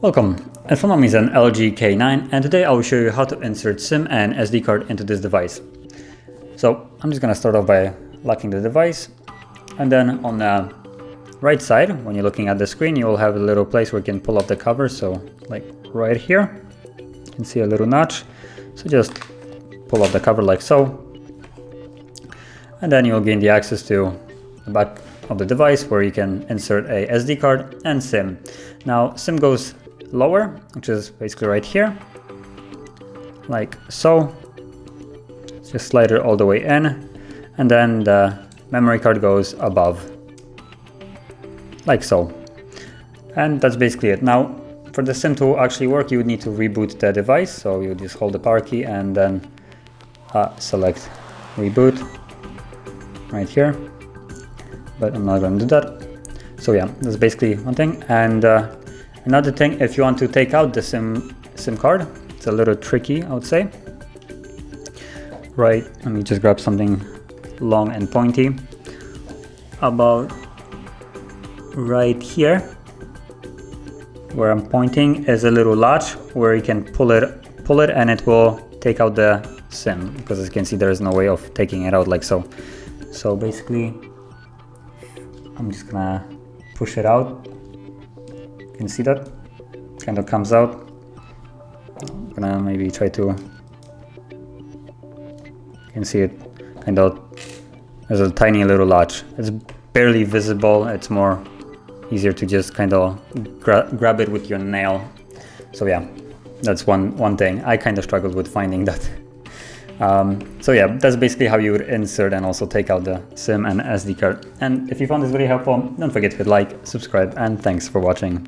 Welcome, in front of me is an LG K9 and today I will show you how to insert SIM and SD card into this device. So I'm just going to start off by locking the device, and then on the right side when you're looking at the screen you will have a little place where you can pull up the cover, so like right here you can see a little notch, so just pull up the cover like so, and then you'll gain the access to the back of the device where you can insert a SD card and SIM. Now SIM goes lower, which is basically right here, like so. Just slide it all the way in, and then the memory card goes above, like so. And that's basically it. Now for the SIM to actually work, you would need to reboot the device, so you just hold the power key and then select reboot right here, but I'm not going to do that. So yeah, that's basically one thing. And another thing, if you want to take out the SIM card, it's a little tricky, I would say. Right, let me just grab something long and pointy. About right here, where I'm pointing, is a little latch where you can pull it, and it will take out the SIM. Because as you can see, there is no way of taking it out like so. So basically, I'm just gonna push it out. You can see that kind of comes out. I'm gonna maybe try to. You can see it kind of. There's a tiny little latch. It's barely visible. It's more easier to just kind of grab it with your nail. So yeah, that's one thing. I kind of struggled with finding that. So yeah, that's basically how you would insert and also take out the SIM and SD card. And if you found this video helpful, don't forget to hit like, subscribe, and thanks for watching.